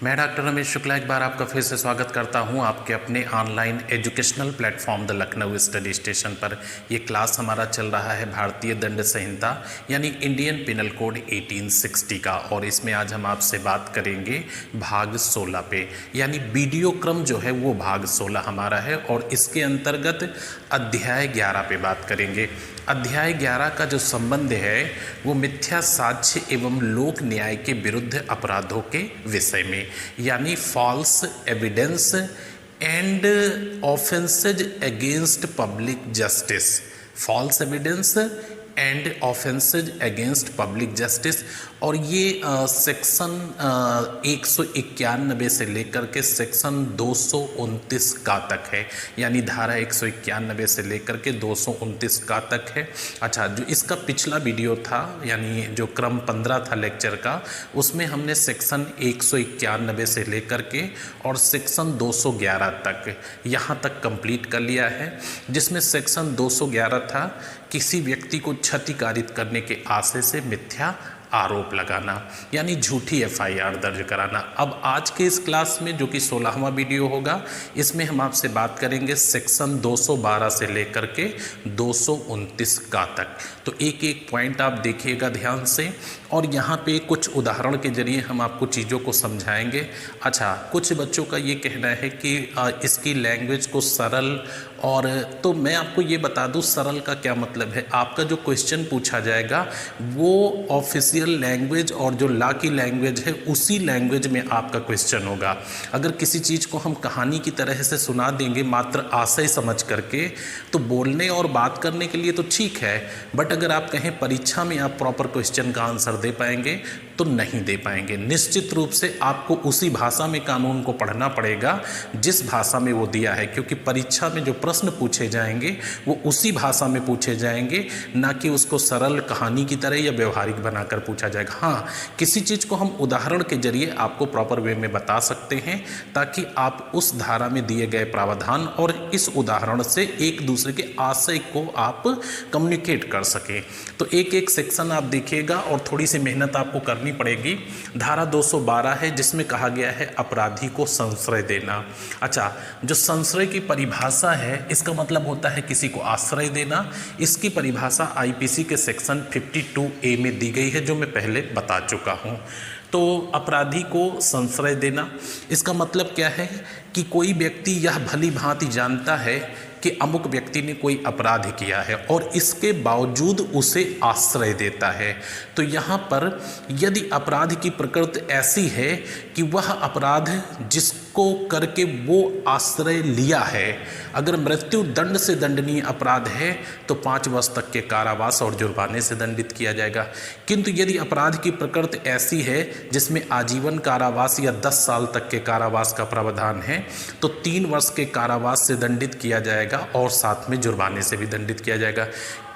मैं डॉक्टर रमेश शुक्ला एक बार आपका फिर से स्वागत करता हूं आपके अपने online educational platform the Lucknow study station पर। ये क्लास हमारा चल रहा है भारतीय दंड संहिता यानी इंडियन पिनल कोड 1860 का, और इसमें आज हम आपसे बात करेंगे भाग 16 पे, यानी वीडियो क्रम जो है वो भाग 16 हमारा है और इसके अंतर्गत अध्याय 11 पे बात करेंगे। अध्याय 11 का जो संबंध है वो मिथ्या साक्ष्य एवं लोक न्याय के विरुद्ध अपराधों के विषय में, यानी false evidence and offences against public justice, false evidence and offences against public justice. और ये सेक्शन 191 से लेकर के सेक्शन 229 का तक है, यानी धारा 191 से लेकर के 229 का तक है। अच्छा, जो इसका पिछला वीडियो था यानी जो क्रम 15 था लेक्चर का, उसमें हमने सेक्शन 191 से लेकर के और सेक्शन 211 तक यहाँ तक कंप्लीट कर लिया है, जिसमें सेक्शन 211 था किसी व्यक्ति को क्षति कारित करने के आशय से मिथ्या आरोप लगाना, यानी झूठी FIR दर्ज कराना। अब आज के इस क्लास में जो कि 16वां वीडियो होगा, इसमें हम आपसे बात करेंगे सेक्शन 212 से लेकर के 229 का तक। तो एक एक पॉइंट आप देखिएगा ध्यान से, और यहाँ पे कुछ उदाहरण के जरिए हम आपको चीज़ों को समझाएंगे। अच्छा, कुछ बच्चों का ये कहना है कि इसकी लैंग्वेज को सरल, और तो मैं आपको ये बता दूँ सरल का क्या मतलब है। आपका जो क्वेश्चन पूछा जाएगा वो ऑफिशियल लैंग्वेज और जो लॉ की लैंग्वेज है उसी लैंग्वेज में आपका क्वेश्चन होगा। अगर किसी चीज़ को हम कहानी की तरह से सुना देंगे मात्र आशय समझ करके, तो बोलने और बात करने के लिए तो ठीक है, बट अगर आप कहें परीक्षा में आप प्रॉपर क्वेश्चन का आंसर दे पाएंगे तो नहीं दे पाएंगे। निश्चित रूप से आपको उसी भाषा में कानून को पढ़ना पड़ेगा जिस भाषा में वो दिया है, क्योंकि परीक्षा में जो प्रश्न पूछे जाएंगे वो उसी भाषा में पूछे जाएंगे, ना कि उसको सरल कहानी की तरह या व्यवहारिक बनाकर पूछा जाएगा। हाँ, किसी चीज़ को हम उदाहरण के जरिए आपको प्रॉपर वे में बता सकते हैं ताकि आप उस धारा में दिए गए प्रावधान और इस उदाहरण से एक दूसरे के आशय को आप कम्युनिकेट कर सकें। तो एक एक सेक्शन आप देखिएगा और थोड़ी सी मेहनत आपको करनी पड़ेगी। धारा 212 है जिसमें कहा गया है अपराधी को संश्रय देना। अच्छा, जो संश्रय की परिभाषा है इसका मतलब होता है किसी को आश्रय देना। इसकी परिभाषा IPC के सेक्शन 52A में दी गई है, जो मैं पहले बता चुका हूँ। तो अपराधी को संश्रय देना, इसका मतलब क्या है कि कोई व्यक्ति यह भली भांति जानता है कि अमुक व्यक्ति ने कोई अपराध किया है और इसके बावजूद उसे आश्रय देता है। तो यहाँ पर यदि अपराध की प्रकृति ऐसी है कि वह अपराध जिसको करके वो आश्रय लिया है, अगर मृत्यु दंड से दंडनीय अपराध है तो 5 वर्ष तक के कारावास और जुर्माने से दंडित किया जाएगा। किंतु यदि अपराध की प्रकृति ऐसी है जिसमें आजीवन कारावास या 10 साल तक के कारावास का प्रावधान है तो 3 वर्ष के कारावास से दंडित किया जाएगा और साथ में जुर्माने से भी दंडित किया जाएगा।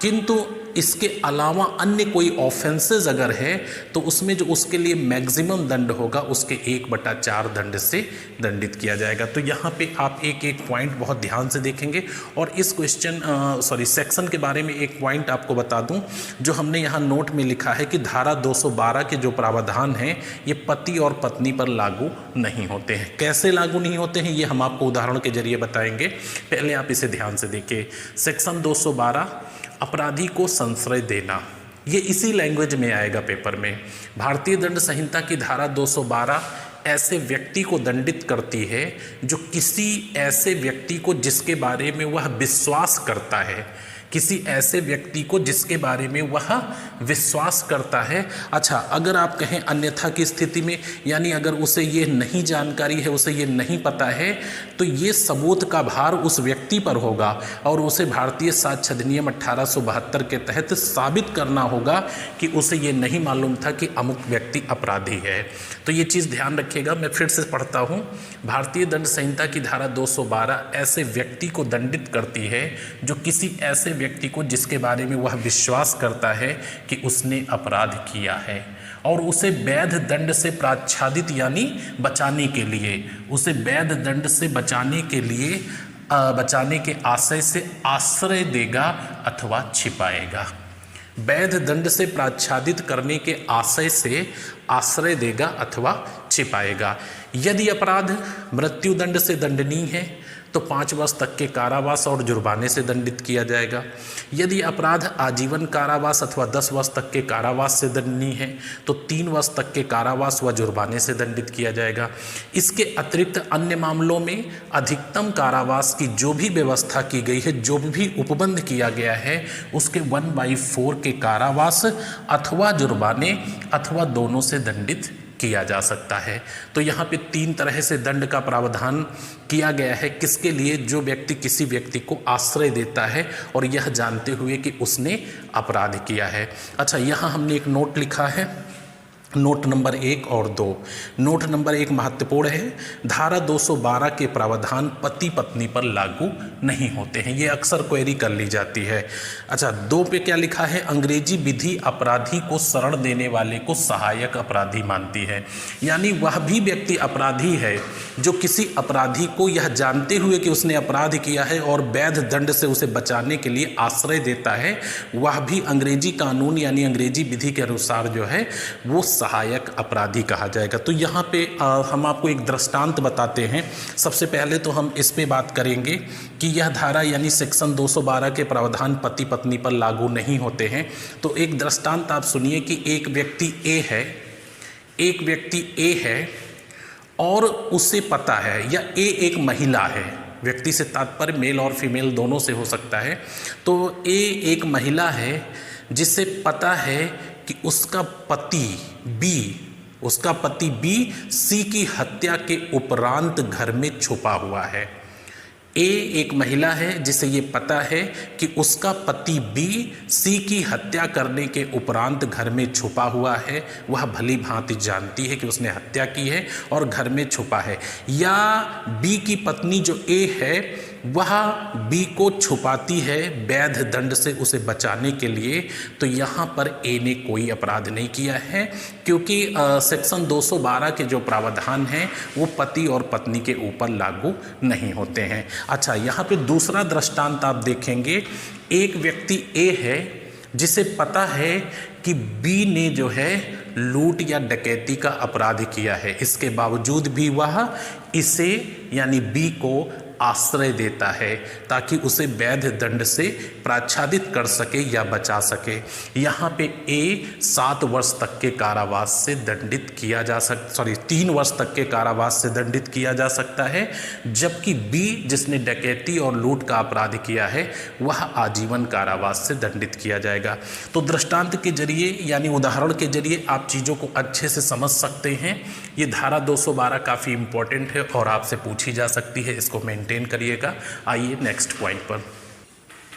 किंतु इसके अलावा अन्य कोई ऑफेंसेस अगर है तो उसमें जो उसके लिए मैक्सिमम दंड होगा उसके 1/4 दंड से दंडित किया जाएगा। तो यहाँ पे आप एक एक पॉइंट बहुत ध्यान से देखेंगे। और इस सेक्शन के बारे में एक पॉइंट आपको बता दूं, जो हमने यहाँ नोट में लिखा है कि धारा 212 के जो प्रावधान हैं ये पति और पत्नी पर लागू नहीं होते हैं। कैसे लागू नहीं होते हैं ये हम आपको उदाहरण के जरिए बताएंगे, पहले आप इसे ध्यान से देखिए। सेक्शन 212 अपराधी को संश्रय देना, ये इसी लैंग्वेज में आएगा पेपर में। भारतीय दंड संहिता की धारा 212 ऐसे व्यक्ति को दंडित करती है जो किसी ऐसे व्यक्ति को जिसके बारे में वह विश्वास करता है, किसी ऐसे व्यक्ति को जिसके बारे में वह विश्वास करता है। अच्छा, अगर आप कहें अन्यथा की स्थिति में, यानी अगर उसे ये नहीं जानकारी है, उसे ये नहीं पता है, तो ये सबूत का भार उस व्यक्ति पर होगा और उसे भारतीय साक्ष्य अधिनियम 1872 के तहत साबित करना होगा कि उसे ये नहीं मालूम था कि अमुक व्यक्ति अपराधी है। तो ये चीज़ ध्यान रखिएगा। मैं फिर से पढ़ता हूँ। भारतीय दंड संहिता की धारा 212 ऐसे व्यक्ति को दंडित करती है जो किसी ऐसे व्यक्ति को जिसके बारे में वह विश्वास करता है कि उसने अपराध किया है और उसे वैध दंड से प्राच्छादित यानी बचाने के लिए, उसे वैध दंड से बचाने के आशय से आश्रय देगा अथवा छिपाएगा। वैध दंड से प्राच्छादित करने के आशय से आश्रय देगा अथवा छिपाएगा। यदि अपराध मृत्युदंड से दंडनीय है तो 5 वर्ष तक के कारावास और जुर्माने से दंडित किया जाएगा। यदि अपराध आजीवन कारावास अथवा 10 वर्ष तक के कारावास से दंडनीय है तो 3 वर्ष तक के कारावास व जुर्माने से दंडित किया जाएगा। इसके अतिरिक्त अन्य मामलों में अधिकतम कारावास की जो भी व्यवस्था की गई है, जो भी उपबंध किया गया है, उसके 1/4 के कारावास अथवा जुर्माने अथवा दोनों से दंडित किया जा सकता है। तो यहाँ पे 3 तरह से दंड का प्रावधान किया गया है। किसके लिए? जो व्यक्ति किसी व्यक्ति को आश्रय देता है और यह जानते हुए कि उसने अपराध किया है। अच्छा, यहाँ हमने एक नोट लिखा है, नोट नंबर 1 और 2। नोट नंबर 1 महत्वपूर्ण है। धारा 212 के प्रावधान पति पत्नी पर लागू नहीं होते हैं। ये अक्सर क्वेरी कर ली जाती है। अच्छा, 2 पे क्या लिखा है? अंग्रेजी विधि अपराधी को शरण देने वाले को सहायक अपराधी मानती है। यानी वह भी व्यक्ति अपराधी है जो किसी अपराधी को यह जानते हुए कि उसने अपराध किया है और वैध दंड से उसे बचाने के लिए आश्रय देता है, वह भी अंग्रेजी कानून यानी अंग्रेजी विधि के अनुसार जो है वो सहायक अपराधी कहा जाएगा। तो यहाँ पे हम आपको एक दृष्टांत बताते हैं। सबसे पहले तो हम इस पे बात करेंगे कि यह धारा यानी सेक्शन 212 के प्रावधान पति पत्नी पर लागू नहीं होते हैं। तो एक दृष्टांत आप सुनिए कि एक व्यक्ति ए है और उसे पता है, या ए एक महिला है, व्यक्ति से तात्पर्य मेल और फीमेल दोनों से हो सकता है। तो ए एक महिला है जिसे पता है कि उसका पति बी सी की हत्या के उपरांत घर में छुपा हुआ है। ए एक महिला है जिसे ये पता है कि उसका पति बी सी की हत्या करने के उपरांत घर में छुपा हुआ है। वह भली भांति जानती है कि उसने हत्या की है और घर में छुपा है। या बी की पत्नी जो ए है वह बी को छुपाती है वैध दंड से उसे बचाने के लिए। तो यहाँ पर ए ने कोई अपराध नहीं किया है, क्योंकि सेक्शन 212 के जो प्रावधान हैं वो पति और पत्नी के ऊपर लागू नहीं होते हैं। अच्छा, यहाँ पे दूसरा दृष्टांत आप देखेंगे। एक व्यक्ति ए है जिसे पता है कि बी ने जो है लूट या डकैती का अपराध किया है, इसके बावजूद भी वह इसे यानी बी को आश्रय देता है ताकि उसे वैध दंड से प्राच्छादित कर सके या बचा सके। यहाँ पे ए 7 वर्ष तक के कारावास से दंडित किया जा 3 वर्ष तक के कारावास से दंडित किया जा सकता है, जबकि बी जिसने डकैती और लूट का अपराध किया है वह आजीवन कारावास से दंडित किया जाएगा। तो दृष्टांत के जरिए यानी उदाहरण के जरिए आप चीज़ों को अच्छे से समझ सकते हैं। ये धारा 212 काफ़ी इंपॉर्टेंट है और आपसे पूछी जा सकती है, इसको मेंटेन करिएगा। आइए नेक्स्ट पॉइंट पर।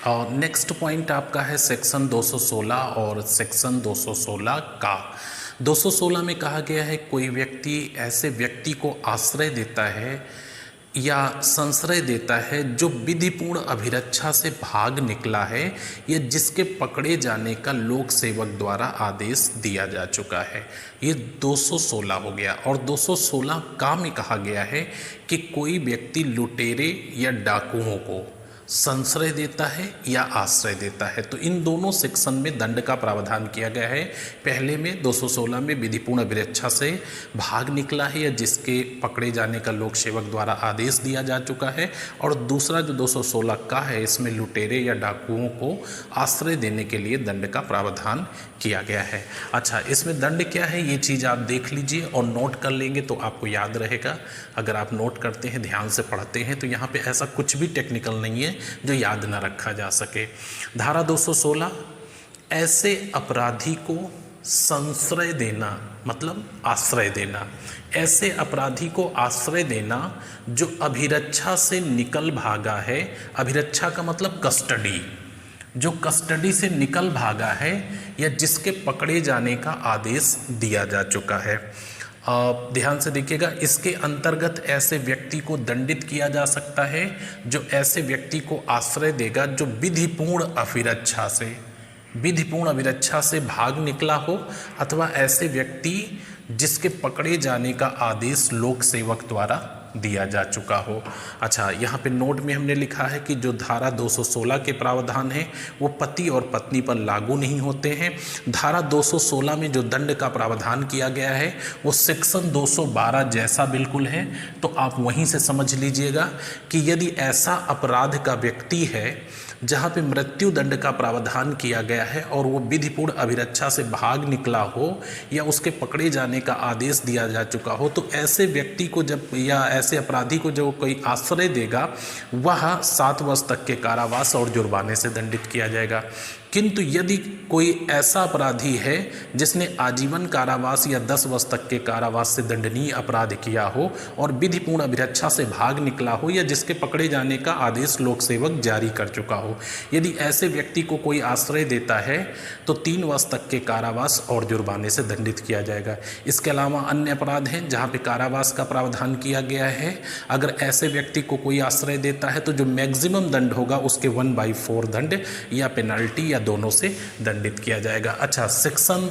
और नेक्स्ट पॉइंट आपका है सेक्शन 216 और सेक्शन 216 का। 216 में कहा गया है कोई व्यक्ति ऐसे व्यक्ति को आश्रय देता है या संश्रय देता है जो विधिपूर्ण अभिरक्षा से भाग निकला है या जिसके पकड़े जाने का लोक सेवक द्वारा आदेश दिया जा चुका है। ये 216 हो गया। और 216 का में कहा गया है कि कोई व्यक्ति लुटेरे या डाकुओं को संश्रय देता है या आश्रय देता है। तो इन दोनों सेक्शन में दंड का प्रावधान किया गया है। पहले में 216 में विधिपूर्ण अभिरक्षा से भाग निकला है या जिसके पकड़े जाने का लोक सेवक द्वारा आदेश दिया जा चुका है, और दूसरा जो 216 का है इसमें लुटेरे या डाकुओं को आश्रय देने के लिए दंड का प्रावधान किया गया है। अच्छा, इसमें दंड क्या है ये चीज़ आप देख लीजिए और नोट कर लेंगे तो आपको याद रहेगा। अगर आप नोट करते हैं, ध्यान से पढ़ते हैं, तो यहाँ पे ऐसा कुछ भी टेक्निकल नहीं है जो याद ना रखा जा सके। धारा 216, ऐसे अपराधी को संश्रय देना मतलब आश्रय देना। ऐसे अपराधी को आश्रय देना जो अभिरक्षा से निकल भागा है। अभिरक्षा का मतलब कस्टडी, जो कस्टडी से निकल भागा है या जिसके पकड़े जाने का आदेश दिया जा चुका है। ध्यान से देखिएगा, इसके अंतर्गत ऐसे व्यक्ति को दंडित किया जा सकता है जो ऐसे व्यक्ति को आश्रय देगा जो विधिपूर्ण अभिरक्षा से भाग निकला हो, अथवा ऐसे व्यक्ति जिसके पकड़े जाने का आदेश लोक सेवक द्वारा दिया जा चुका हो। अच्छा, यहाँ पे नोट में हमने लिखा है कि जो धारा 216 के प्रावधान हैं वो पति और पत्नी पर लागू नहीं होते हैं। धारा 216 में जो दंड का प्रावधान किया गया है वो सेक्शन 212 जैसा बिल्कुल है। तो आप वहीं से समझ लीजिएगा कि यदि ऐसा अपराध का व्यक्ति है जहाँ पे मृत्यु दंड का प्रावधान किया गया है और वो विधिपूर्ण अभिरक्षा से भाग निकला हो या उसके पकड़े जाने का आदेश दिया जा चुका हो, तो ऐसे व्यक्ति को जब या ऐसे अपराधी को जो कोई आश्रय देगा वह 7 वर्ष तक के कारावास और जुर्माने से दंडित किया जाएगा। किंतु यदि कोई ऐसा अपराधी है जिसने आजीवन कारावास या 10 वर्ष तक के कारावास से दंडनीय अपराध किया हो और विधिपूर्ण अभिरक्षा से भाग निकला हो या जिसके पकड़े जाने का आदेश लोक सेवक जारी कर चुका हो, यदि ऐसे व्यक्ति को कोई आश्रय देता है तो 3 वर्ष तक के कारावास और जुर्माने से दंडित किया जाएगा। इसके अलावा अन्य अपराध हैं जहाँ पे कारावास का प्रावधान किया गया है। अगर ऐसे व्यक्ति को कोई आश्रय देता है तो जो मैक्सिमम दंड होगा उसके 1/4 दंड या पेनल्टी या दोनों से दंडित किया जाएगा। अच्छा, सेक्शन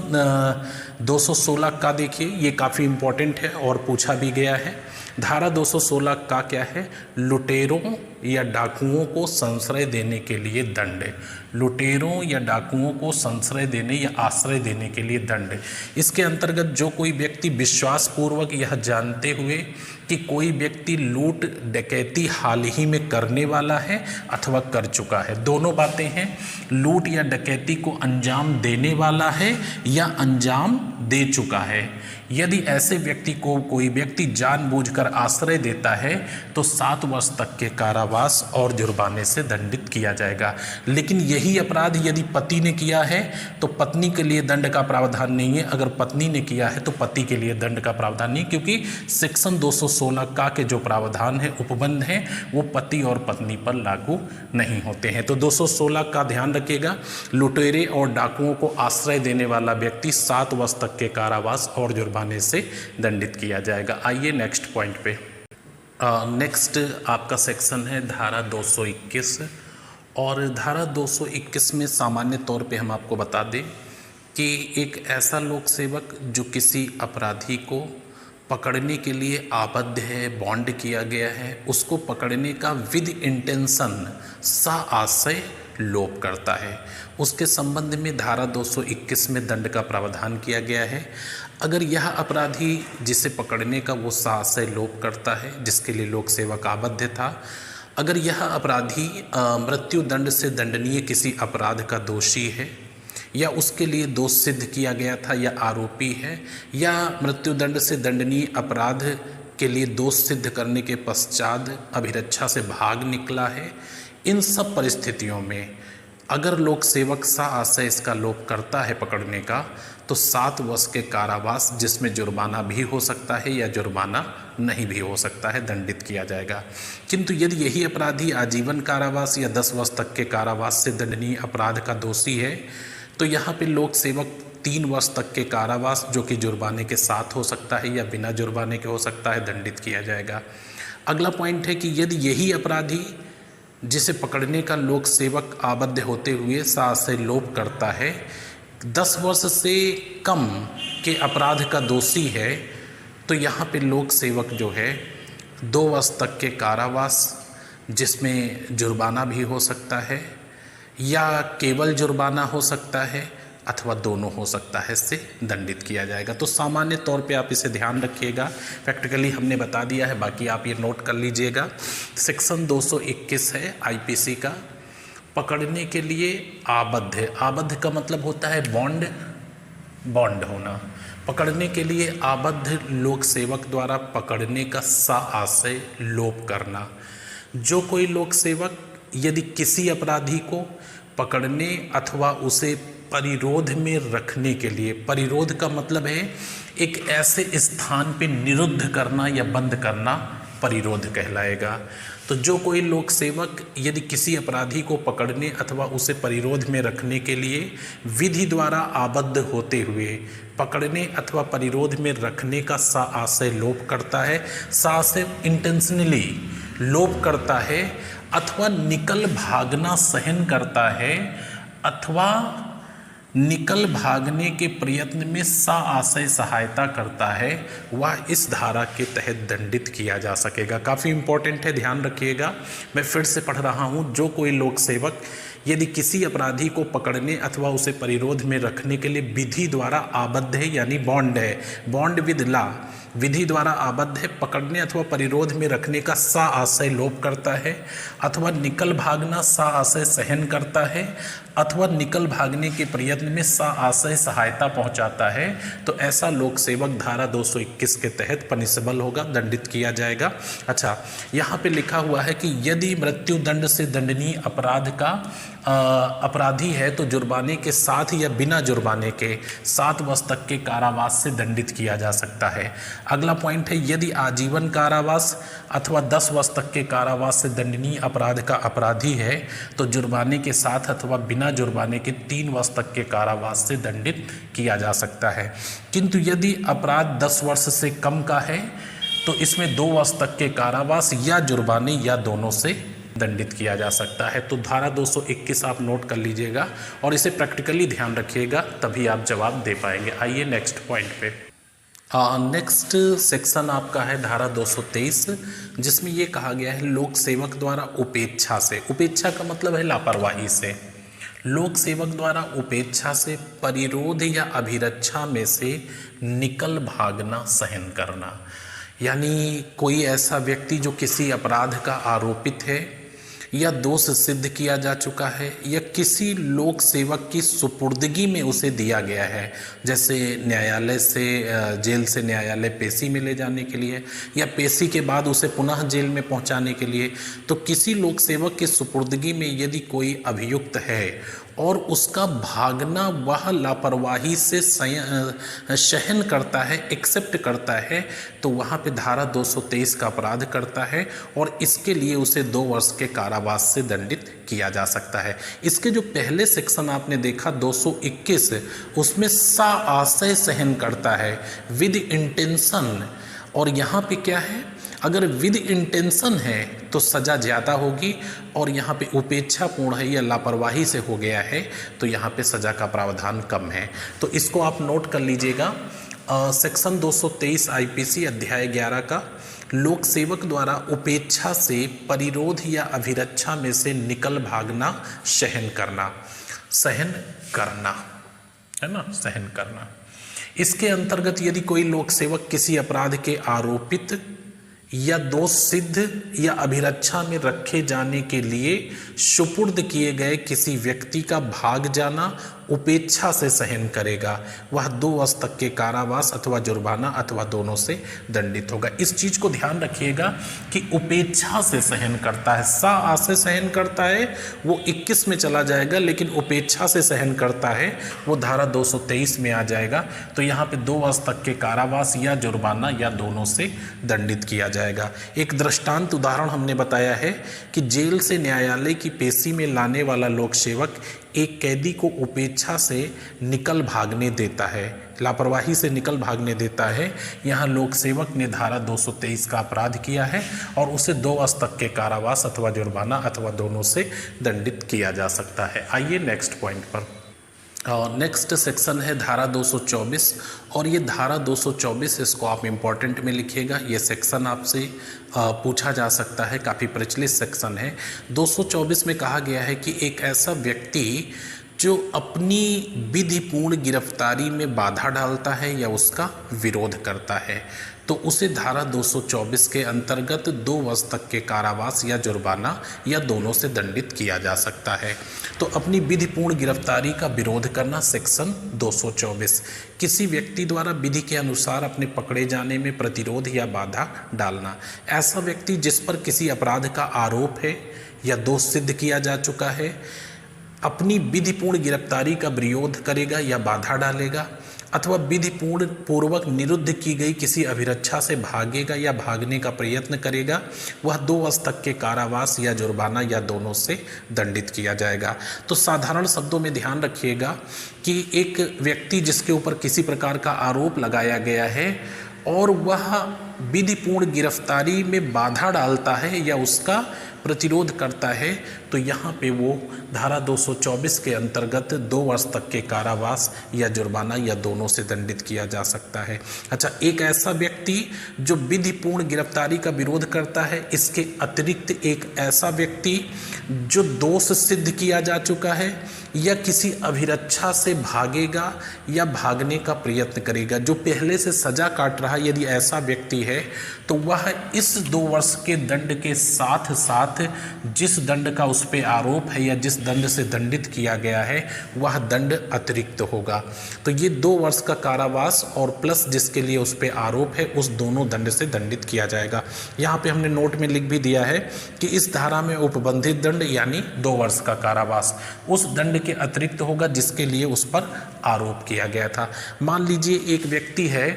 216 का देखिए, ये काफ़ी इम्पोर्टेंट है और पूछा भी गया है। धारा 216 का क्या है? लुटेरों या डाकुओं को संश्रय देने के लिए दंड। लुटेरों या डाकुओं को संश्रय देने या आश्रय देने के लिए दंड। इसके अंतर्गत जो कोई व्यक्ति विश्वासपूर्वक यह जानते हुए कि कोई व्यक्ति लूट डकैती हाल ही में करने वाला है अथवा कर चुका है, दोनों बातें हैं, लूट या डकैती को अंजाम देने वाला है या अंजाम दे चुका है, यदि ऐसे व्यक्ति को कोई व्यक्ति जानबूझकर आश्रय देता है तो 7 वर्ष तक के कारावास और जुर्माने से दंडित किया जाएगा। लेकिन यही अपराध यदि पति ने किया है तो पत्नी के लिए दंड का प्रावधान नहीं है। अगर पत्नी ने किया है तो पति के लिए दंड का प्रावधान नहीं, क्योंकि सेक्शन 216 का के जो प्रावधान है, उपबंध हैं, वो पति और पत्नी पर लागू नहीं होते हैं। तो 216 का ध्यान रखिएगा। लुटेरे और डाकुओं को आश्रय देने वाला व्यक्ति 7 वर्ष तक के कारावास और जुर्माने से दंडित किया जाएगा। आइए नेक्स्ट पॉइंट पे। नेक्स्ट आपका सेक्शन है धारा 221, और धारा 221 में सामान्य तौर पे हम आपको बता दें कि एक ऐसा लोक सेवक जो किसी अपराधी को पकड़ने के लिए आबद्ध है, बॉन्ड किया गया है, उसको पकड़ने का विद इंटेंशन साआशय लोप करता है, उसके संबंध में धारा 221 में दंड का प्रावधान किया गया है। अगर यह अपराधी जिसे पकड़ने का वो साआशय लोप करता है, जिसके लिए लोक सेवक आबद्ध था, अगर यह अपराधी मृत्यु दंड से दंडनीय किसी अपराध का दोषी है या उसके लिए दोष सिद्ध किया गया था या आरोपी है या मृत्युदंड से दंडनीय अपराध के लिए दोष सिद्ध करने के पश्चात अभिरक्षा से भाग निकला है, इन सब परिस्थितियों में अगर लोक सेवक साआशय इसका लोप करता है पकड़ने का, तो 7 वर्ष के कारावास, जिसमें जुर्माना भी हो सकता है या जुर्माना नहीं भी हो सकता है, दंडित किया जाएगा। किंतु यदि यही अपराधी आजीवन कारावास या 10 वर्ष तक के कारावास से दंडनीय अपराध का दोषी है, तो यहाँ पे लोक सेवक 3 वर्ष तक के कारावास, जो कि जुर्माने के साथ हो सकता है या बिना जुर्माने के हो सकता है, दंडित किया जाएगा। अगला पॉइंट है कि यदि यही अपराधी जिसे पकड़ने का लोक सेवक आबद्ध होते हुए साआशय लोप करता है 10 वर्ष से कम के अपराध का दोषी है, तो यहाँ पे लोक सेवक जो है 2 वर्ष तक के कारावास, जिसमें जुर्माना भी हो सकता है या केवल जुर्माना हो सकता है अथवा दोनों हो सकता है, से दंडित किया जाएगा। तो सामान्य तौर पे आप इसे ध्यान रखिएगा। प्रैक्टिकली हमने बता दिया है, बाकी आप ये नोट कर लीजिएगा। सेक्शन 221 है आईपीसी का, पकड़ने के लिए आबद्ध है। आबद्ध का मतलब होता है बॉन्ड होना। पकड़ने के लिए आबद्ध लोक सेवक द्वारा पकड़ने का साआशय लोप करना। जो कोई लोक सेवक यदि किसी अपराधी को पकड़ने अथवा उसे परिरोध में रखने के लिए, परिरोध का मतलब है एक ऐसे स्थान पे निरुद्ध करना या बंद करना, परिरोध कहलाएगा। तो जो कोई लोक सेवक यदि किसी अपराधी को पकड़ने अथवा उसे परिरोध में रखने के लिए विधि द्वारा आबद्ध होते हुए पकड़ने अथवा परिरोध में रखने का साआशय लोप करता है, साआशय इंटेंशनली लोप करता है, अथवा निकल भागना सहन करता है, अथवा निकल भागने के प्रयत्न में साआशय सहायता करता है वह इस धारा के तहत दंडित किया जा सकेगा। काफ़ी इंपॉर्टेंट है, ध्यान रखिएगा। मैं फिर से पढ़ रहा हूँ। जो कोई लोक सेवक यदि किसी अपराधी को पकड़ने अथवा उसे परिरोध में रखने के लिए विधि द्वारा आबद्ध है, यानी बॉन्ड है, बॉन्ड विद लॉ, विधि द्वारा आबद्ध है, पकड़ने अथवा परिरोध में रखने का साआशय लोप करता है, अथवा निकल भागना साआशय सहन करता है, अथवा निकल भागने के प्रयत्न में साआशय सहायता पहुंचाता है, तो ऐसा लोक सेवक धारा 221 के तहत पनिशेबल होगा, दंडित किया जाएगा। अच्छा, यहाँ पे लिखा हुआ है कि यदि मृत्यु दंड से दंडनीय अपराध का अपराधी है तो जुर्माने के साथ या बिना जुर्माने के 7 वर्ष तक के कारावास से दंडित किया जा सकता है। अगला पॉइंट है, यदि आजीवन कारावास अथवा 10 वर्ष तक के कारावास से दंडनीय अपराध का अपराधी है तो जुर्माने के साथ अथवा बिना जुर्माने के 3 वर्ष तक के कारावास से दंडित किया जा सकता है। किंतु यदि अपराध 10 वर्ष से कम का है तो इसमें 2 वर्ष तक के कारावास या जुर्माने या दोनों से दंडित किया जा सकता है। तो धारा 221 आप नोट कर लीजिएगा और इसे प्रैक्टिकली ध्यान रखिएगा, तभी आप जवाब दे पाएंगे। आइए नेक्स्ट पॉइंट पे। नेक्स्ट सेक्शन आपका है धारा 223, जिसमें ये कहा गया है लोक सेवक द्वारा उपेक्षा से, उपेक्षा का मतलब है लापरवाही से, लोक सेवक द्वारा उपेक्षा से परिरोध या अभिरक्षा में से निकल भागना सहन करना। यानी कोई ऐसा व्यक्ति जो किसी अपराध का आरोपित है या दोष सिद्ध किया जा चुका है या किसी लोक सेवक की सुपुर्दगी में उसे दिया गया है, जैसे न्यायालय से जेल से न्यायालय पेशी में ले जाने के लिए या पेशी के बाद उसे पुनः जेल में पहुंचाने के लिए, तो किसी लोक सेवक की सुपुर्दगी में यदि कोई अभियुक्त है और उसका भागना वह लापरवाही से सहन करता है, एक्सेप्ट करता है, तो वहाँ पे धारा 223 का अपराध करता है और इसके लिए उसे 2 वर्ष के कारावास से दंडित किया जा सकता है। इसके जो पहले सेक्शन आपने देखा 221, उसमें साआशय सहन करता है विद इंटेंशन, और यहाँ पे क्या है, अगर विद इंटेंशन है तो सज़ा ज़्यादा होगी और यहाँ पे उपेक्षापूर्ण है या लापरवाही से हो गया है तो यहाँ पे सज़ा का प्रावधान कम है। तो इसको आप नोट कर लीजिएगा। सेक्शन 223 आईपीसी अध्याय 11 का लोक सेवक द्वारा उपेक्षा से परिरोध या अभिरक्षा में से निकल भागना सहन करना है ना, सहन करना। इसके अंतर्गत यदि कोई लोक सेवक किसी अपराध के आरोपित या दोष सिद्ध या अभिरक्षा में रखे जाने के लिए सुपुर्द किए गए किसी व्यक्ति का भाग जाना उपेक्षा से सहन करेगा, वह 2 वर्ष तक के कारावास अथवा जुर्माना अथवा दोनों से दंडित होगा। इस चीज़ को ध्यान रखिएगा कि उपेक्षा से सहन करता है, साआशय सहन करता है वो 21 में चला जाएगा, लेकिन उपेक्षा से सहन करता है वो धारा 223 में आ जाएगा। तो यहाँ पे 2 वर्ष तक के कारावास या जुर्माना या दोनों से दंडित किया जाएगा। एक दृष्टांत उदाहरण हमने बताया है कि जेल से न्यायालय की पेशी में लाने वाला लोक सेवक एक कैदी को उपेक्षा से निकल भागने देता है, लापरवाही से निकल भागने देता है। यहाँ लोक सेवक ने धारा 223 का अपराध किया है और उसे 2 वर्ष तक के कारावास अथवा जुर्माना अथवा दोनों से दंडित किया जा सकता है। आइए नेक्स्ट पॉइंट पर। नेक्स्ट सेक्शन है धारा 224, और ये धारा 224 इसको आप इम्पॉर्टेंट में लिखिएगा, ये सेक्शन आपसे पूछा जा सकता है, काफ़ी प्रचलित सेक्शन है। 224 में कहा गया है कि एक ऐसा व्यक्ति जो अपनी विधिपूर्ण गिरफ्तारी में बाधा डालता है या उसका विरोध करता है तो उसे धारा 224 के अंतर्गत 2 वर्ष तक के कारावास या जुर्माना या दोनों से दंडित किया जा सकता है। तो अपनी विधिपूर्ण गिरफ्तारी का विरोध करना सेक्शन 224, किसी व्यक्ति द्वारा विधि के अनुसार अपने पकड़े जाने में प्रतिरोध या बाधा डालना। ऐसा व्यक्ति जिस पर किसी अपराध का आरोप है या दोष सिद्ध किया जा चुका है अपनी विधिपूर्ण गिरफ्तारी का विरोध करेगा या बाधा डालेगा, अथवा विधिपूर्ण पूर्वक निरुद्ध की गई किसी अभिरक्षा से भागेगा या भागने का प्रयत्न करेगा, वह 2 वर्ष तक के कारावास या जुर्माना या दोनों से दंडित किया जाएगा। तो साधारण शब्दों में ध्यान रखिएगा कि एक व्यक्ति जिसके ऊपर किसी प्रकार का आरोप लगाया गया है और वह विधिपूर्ण गिरफ्तारी में बाधा डालता है या उसका प्रतिरोध करता है तो यहाँ पे वो धारा 224 के अंतर्गत 2 वर्ष तक के कारावास या जुर्माना या दोनों से दंडित किया जा सकता है। अच्छा, एक ऐसा व्यक्ति जो विधिपूर्ण गिरफ्तारी का विरोध करता है, इसके अतिरिक्त एक ऐसा व्यक्ति जो दोष सिद्ध किया जा चुका है या किसी अभिरक्षा से भागेगा या भागने का प्रयत्न करेगा, जो पहले से सजा काट रहा है, यदि ऐसा व्यक्ति है तो वह इस 2 वर्ष के दंड के साथ साथ जिस दंड का उस पे आरोप है या जिस दंड से दंडित किया गया है वह दंड अतिरिक्त होगा। तो ये 2 वर्ष का कारावास और प्लस जिसके लिए उस पे आरोप है उस दोनों दंड से दंडित किया जाएगा। यहाँ पे हमने नोट में लिख भी दिया है कि इस धारा में उपबंधित दंड यानी 2 वर्ष का कारावास उस दंड के अतिरिक्त होगा जिसके लिए उस पर आरोप किया गया था। मान लीजिए एक व्यक्ति है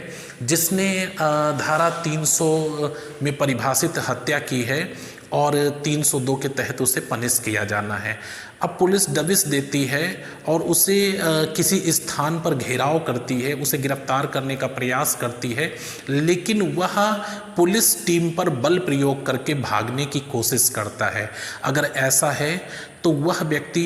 जिसने धारा 300 में परिभाषित हत्या की है और 302 के तहत उसे पनिश किया जाना है। अब पुलिस दबिश देती है और उसे किसी स्थान पर घेराव करती है, उसे गिरफ्तार करने का प्रयास करती है, लेकिन वह पुलिस टीम पर बल प्रयोग करके भागने की कोशिश करता है। अगर ऐसा है तो वह व्यक्ति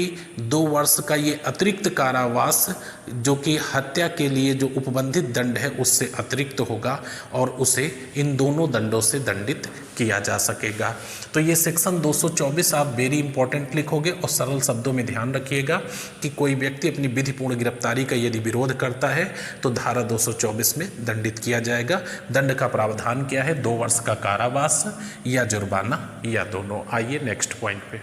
2 वर्ष का ये अतिरिक्त कारावास जो कि हत्या के लिए जो उपबंधित दंड है उससे अतिरिक्त होगा और उसे इन दोनों दंडों से दंडित किया जा सकेगा। तो ये सेक्शन 224 आप वेरी इंपॉर्टेंट लिखोगे और सरल शब्दों में ध्यान रखिएगा कि कोई व्यक्ति अपनी विधिपूर्ण गिरफ्तारी का यदि विरोध करता है तो धारा 224 में दंडित किया जाएगा। दंड का प्रावधान क्या है? 2 वर्ष का कारावास या जुर्माना या दोनों। आइए नेक्स्ट पॉइंट पे।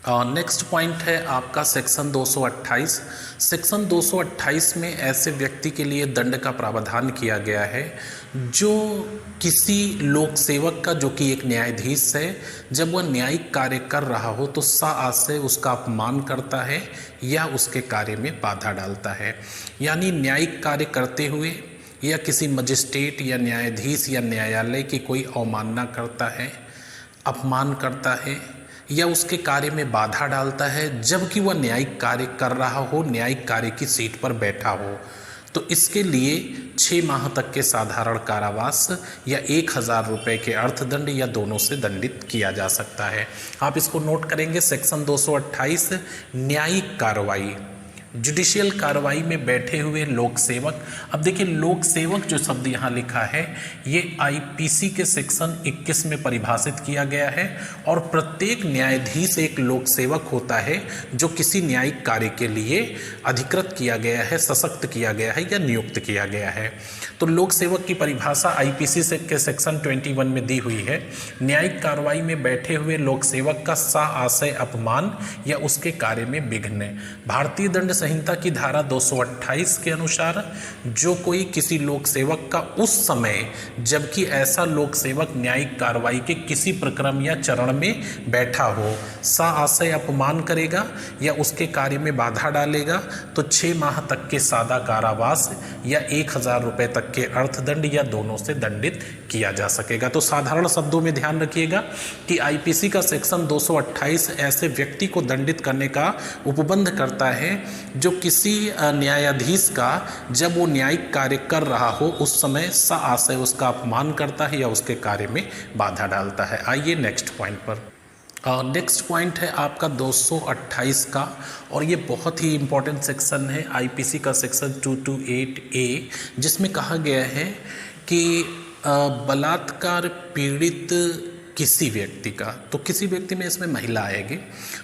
नेक्स्ट पॉइंट है आपका सेक्शन 228। सेक्शन 228 में ऐसे व्यक्ति के लिए दंड का प्रावधान किया गया है जो किसी लोक सेवक का, जो कि एक न्यायाधीश है, जब वह न्यायिक कार्य कर रहा हो तो साआशय उसका अपमान करता है या उसके कार्य में बाधा डालता है। यानी न्यायिक कार्य करते हुए या किसी मजिस्ट्रेट या न्यायाधीश या न्यायालय की कोई अवमानना करता है, अपमान करता है या उसके कार्य में बाधा डालता है जबकि वह न्यायिक कार्य कर रहा हो, न्यायिक कार्य की सीट पर बैठा हो, तो इसके लिए 6 माह तक के साधारण कारावास या 1000 रुपये के अर्थदंड या दोनों से दंडित किया जा सकता है। आप इसको नोट करेंगे। सेक्शन 228 न्यायिक कार्रवाई, जुडिशियल कार्रवाई में बैठे हुए लोक सेवक। अब देखिए लोक सेवक जो शब्द यहाँ लिखा है ये आईपीसी के सेक्शन 21 में परिभाषित किया गया है और प्रत्येक न्यायाधीश एक लोक सेवक होता है जो किसी न्यायिक कार्य के लिए अधिकृत किया गया है, सशक्त किया गया है या नियुक्त किया गया है। तो लोक सेवक की परिभाषा आईपीसी के सेक्शन 21 में दी हुई है। न्यायिक कार्रवाई में बैठे हुए लोक सेवक का साआशय अपमान या उसके कार्य में विघ्न। भारतीय दंड संहिता की धारा 228 के अनुसार जो कोई किसी लोक सेवक का उस समय जबकि ऐसा लोक सेवक न्यायिक कार्रवाई के किसी प्रक्रम या चरण में बैठा हो साआशय अपमान करेगा या उसके कार्य में बाधा डालेगा तो 6 माह तक के सादा कारावास या 1000 रुपये तक के अर्थदंड या दोनों से दंडित किया जा सकेगा। तो साधारण शब्दों में ध्यान रखिएगा कि आईपीसी का सेक्शन 228 ऐसे व्यक्ति को दंडित करने का उपबंध करता है जो किसी न्यायाधीश का जब वो न्यायिक कार्य कर रहा हो उस समय साआशय उसका अपमान करता है या उसके कार्य में बाधा डालता है। आइए नेक्स्ट पॉइंट पर। नेक्स्ट पॉइंट है आपका 228 का और ये बहुत ही इम्पोर्टेंट सेक्शन है आईपीसी का सेक्शन 228A, जिसमें कहा गया है कि बलात्कार पीड़ित किसी व्यक्ति का, तो किसी व्यक्ति में इसमें महिला आएगी,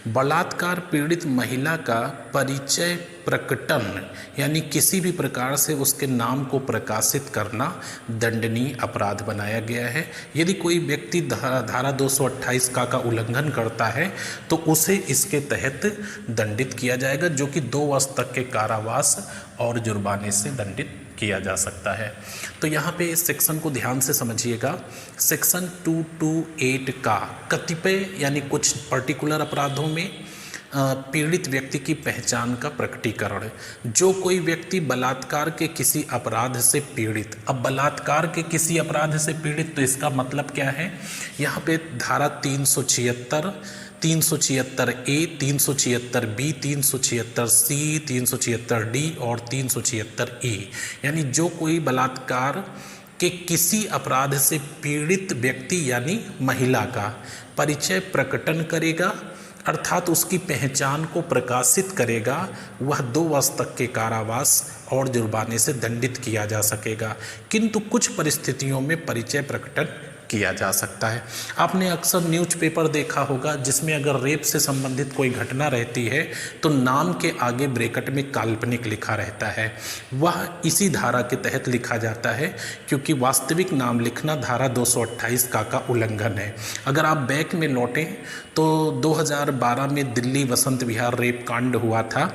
बलात्कार पीड़ित महिला का परिचय प्रकटन यानी किसी भी प्रकार से उसके नाम को प्रकाशित करना दंडनीय अपराध बनाया गया है। यदि कोई व्यक्ति धारा 228 का उल्लंघन करता है तो उसे इसके तहत दंडित किया जाएगा जो कि 2 वर्ष तक के कारावास और जुर्माने से दंडित किया जा सकता है। तो यहाँ पे इस सेक्शन को ध्यान से समझिएगा। सेक्शन 228 का कतिपय यानी कुछ पर्टिकुलर अपराधों में पीड़ित व्यक्ति की पहचान का प्रकटीकरण। जो कोई व्यक्ति बलात्कार के किसी अपराध से पीड़ित, अब बलात्कार के किसी अपराध से पीड़ित तो इसका मतलब क्या है, यहाँ पे धारा 376, 376A, 376B, 376C, 376D और 376E, यानी जो कोई बलात्कार कि किसी अपराध से पीड़ित व्यक्ति यानी महिला का परिचय प्रकटन करेगा अर्थात उसकी पहचान को प्रकाशित करेगा, वह 2 वर्ष तक के कारावास और जुर्माने से दंडित किया जा सकेगा। किंतु कुछ परिस्थितियों में परिचय प्रकटन किया जा सकता है। आपने अक्सर न्यूज़पेपर देखा होगा जिसमें अगर रेप से संबंधित कोई घटना रहती है तो नाम के आगे ब्रैकेट में काल्पनिक लिखा रहता है। वह इसी धारा के तहत लिखा जाता है क्योंकि वास्तविक नाम लिखना धारा 228 का उल्लंघन है। अगर आप बैक में लौटें तो 2012 में दिल्ली वसंत विहार रेप कांड हुआ था।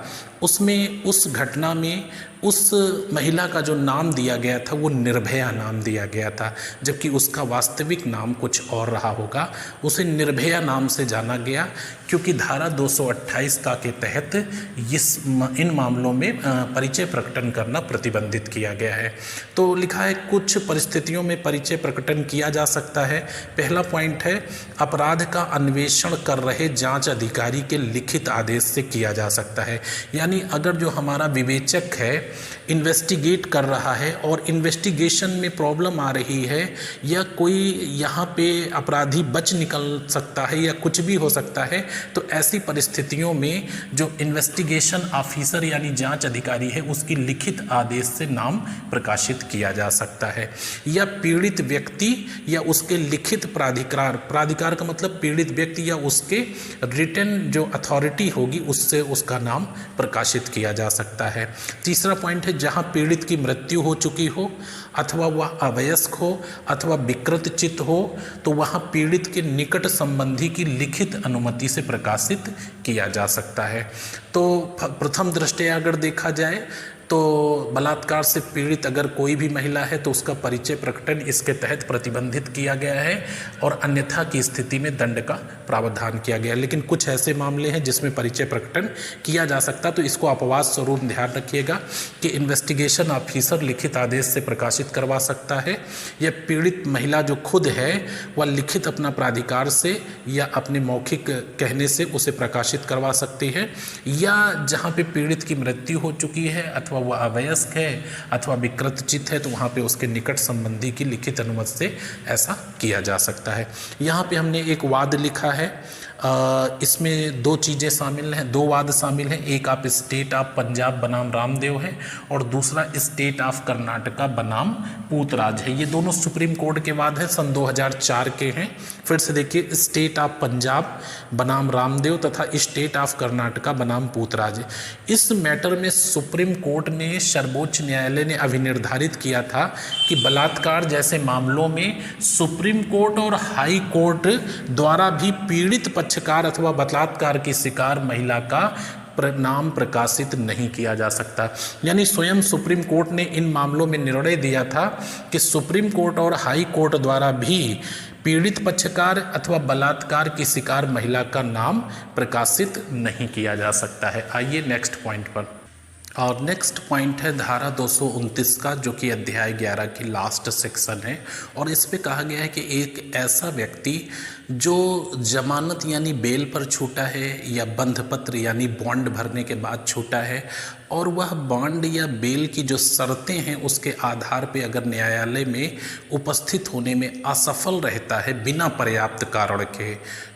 उसमें उस घटना में उस महिला का जो नाम दिया गया था वो निर्भया नाम दिया गया था, जबकि उसका वास्तविक नाम कुछ और रहा होगा। उसे निर्भया नाम से जाना गया क्योंकि धारा 228 के तहत इन मामलों में परिचय प्रकटन करना प्रतिबंधित किया गया है। तो लिखा है कुछ परिस्थितियों में परिचय प्रकटन किया जा सकता है। पहला पॉइंट है अपराध का अन्वेषण कर रहे जांच अधिकारी के लिखित आदेश से किया जा सकता है। यानी अगर जो हमारा विवेचक है इन्वेस्टिगेट कर रहा है और इन्वेस्टिगेशन में प्रॉब्लम आ रही है या कोई यहाँ पे अपराधी बच निकल सकता है या कुछ भी हो सकता है, तो ऐसी परिस्थितियों में जो इन्वेस्टिगेशन ऑफिसर यानी जांच अधिकारी है उसकी लिखित आदेश से नाम प्रकाशित किया जा सकता है। या पीड़ित व्यक्ति या उसके लिखित प्राधिकार का मतलब पीड़ित व्यक्ति या उसके रिटन जो अथॉरिटी होगी उससे उसका नाम प्रकाशित किया जा सकता है। तीसरा पॉइंट है जहां पीड़ित की मृत्यु हो चुकी हो अथवा वह अवयस्क हो अथवा विकृत चित्त हो तो वहां पीड़ित के निकट संबंधी की लिखित अनुमति से प्रकाशित किया जा सकता है। तो प्रथम दृष्टया अगर देखा जाए तो बलात्कार से पीड़ित अगर कोई भी महिला है तो उसका परिचय प्रकटन इसके तहत प्रतिबंधित किया गया है और अन्यथा की स्थिति में दंड का प्रावधान किया गया है। लेकिन कुछ ऐसे मामले हैं जिसमें परिचय प्रकटन किया जा सकता, तो इसको अपवाद स्वरूप ध्यान रखिएगा कि इन्वेस्टिगेशन ऑफिसर लिखित आदेश से प्रकाशित करवा सकता है या पीड़ित महिला जो खुद है वह लिखित अपना प्राधिकार से या अपने मौखिक कहने से उसे प्रकाशित करवा सकती है, या जहाँ पे पीड़ित की मृत्यु हो चुकी है अथवा वह अवयस्क है अथवा विकृत चित्त है तो वहाँ पे उसके निकट संबंधी की लिखित अनुमति से ऐसा किया जा सकता है। यहाँ पे हमने एक वाद लिखा है, इसमें 2 चीज़ें शामिल हैं, 2 वाद शामिल हैं। एक आप स्टेट ऑफ पंजाब बनाम रामदेव है और दूसरा स्टेट ऑफ कर्नाटका बनाम पूतराज है। ये दोनों सुप्रीम कोर्ट के वाद हैं, सन 2004 के हैं। फिर से देखिए, स्टेट ऑफ पंजाब बनाम रामदेव तथा स्टेट ऑफ कर्नाटका बनाम पूतराज। इस मैटर में सुप्रीम कोर्ट ने सर्वोच्च न्यायालय ने अभिनिर्धारित किया था कि बलात्कार जैसे मामलों में सुप्रीम कोर्ट और हाई कोर्ट द्वारा भी पीड़ित पक्षकार अथवा बलात्कार की शिकार महिला का नाम प्रकाशित नहीं किया जा सकता। यानी स्वयं सुप्रीम कोर्ट ने इन मामलों में निर्णय दिया था कि सुप्रीम कोर्ट और हाई कोर्ट द्वारा भी पीड़ित पक्षकार अथवा बलात्कार की शिकार महिला का नाम प्रकाशित नहीं किया जा सकता है। आइए नेक्स्ट पॉइंट पर। और नेक्स्ट पॉइंट है धारा 229 का, जो कि अध्याय 11 की लास्ट सेक्शन है और इस पे कहा गया है कि एक ऐसा व्यक्ति जो जमानत यानी बेल पर छूटा है या बंधपत्र यानी बॉन्ड भरने के बाद छूटा है और वह बॉन्ड या बेल की जो शर्तें हैं उसके आधार पे अगर न्यायालय में उपस्थित होने में असफल रहता है बिना पर्याप्त कारण के,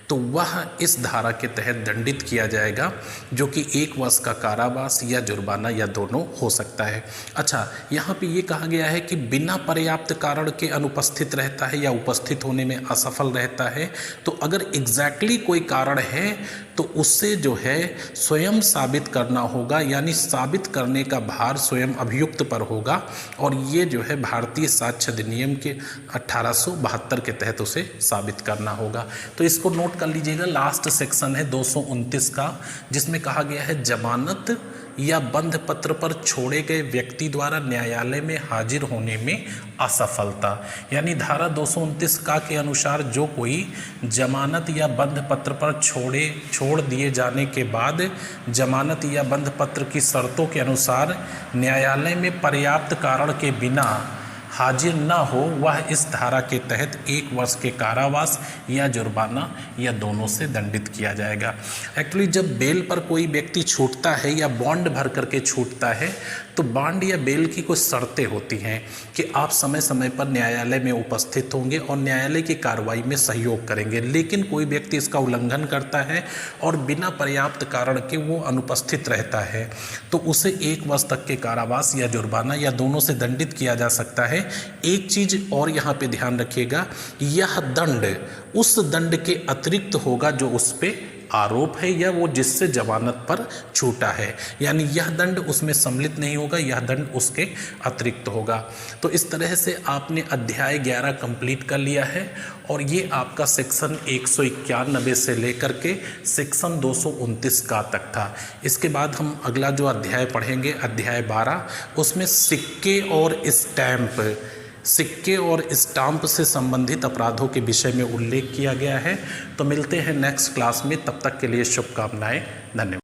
तो वह इस धारा के तहत दंडित किया जाएगा, जो कि 1 वर्ष का कारावास या जुर्माना या दोनों हो सकता है। अच्छा, यहाँ पे ये कहा गया है कि बिना पर्याप्त कारण के अनुपस्थित रहता है या उपस्थित होने में असफल रहता है, तो अगर एग्जैक्टली कोई कारण है तो उससे जो है स्वयं साबित करना होगा, यानी साबित करने का भार स्वयं अभियुक्त पर होगा और ये जो है भारतीय साक्ष्य अधिनियम के 1872 के तहत उसे साबित करना होगा। तो इसको नोट कर लीजिएगा, लास्ट सेक्शन है 229 का, जिसमें कहा गया है जमानत या बंध पत्र पर छोड़े गए व्यक्ति द्वारा न्यायालय में हाजिर होने में असफलता। यानी धारा 229 का के अनुसार जो कोई जमानत या बंध पत्र पर छोड़ दिए जाने के बाद जमानत या बंध पत्र की शर्तों के अनुसार न्यायालय में पर्याप्त कारण के बिना हाजिर न हो वह इस धारा के तहत 1 वर्ष के कारावास या जुर्माना या दोनों से दंडित किया जाएगा। एक्चुअली जब बेल पर कोई व्यक्ति छूटता है या बॉन्ड भर करके छूटता है तो बॉन्ड या बेल की कुछ शर्तें होती हैं कि आप समय समय पर न्यायालय में उपस्थित होंगे और न्यायालय की कार्रवाई में सहयोग करेंगे। लेकिन कोई व्यक्ति इसका उल्लंघन करता है और बिना पर्याप्त कारण के वो अनुपस्थित रहता है तो उसे 1 वर्ष तक के कारावास या जुर्माना या दोनों से दंडित किया जा सकता है। एक चीज और यहाँ पे ध्यान रखिएगा, यह दंड उस दंड के अतिरिक्त होगा जो उस पे आरोप है या वो जिससे जमानत पर छूटा है, यानी यह दंड उसमें सम्मिलित नहीं होगा, यह दंड उसके अतिरिक्त होगा। तो इस तरह से आपने अध्याय 11 कंप्लीट कर लिया है और ये आपका सेक्शन 191 से लेकर के सेक्शन 229 का तक था। इसके बाद हम अगला जो अध्याय पढ़ेंगे अध्याय 12, उसमें सिक्के और स्टाम्प से संबंधित अपराधों के विषय में उल्लेख किया गया है। तो मिलते हैं नेक्स्ट क्लास में, तब तक के लिए शुभकामनाएं, धन्यवाद।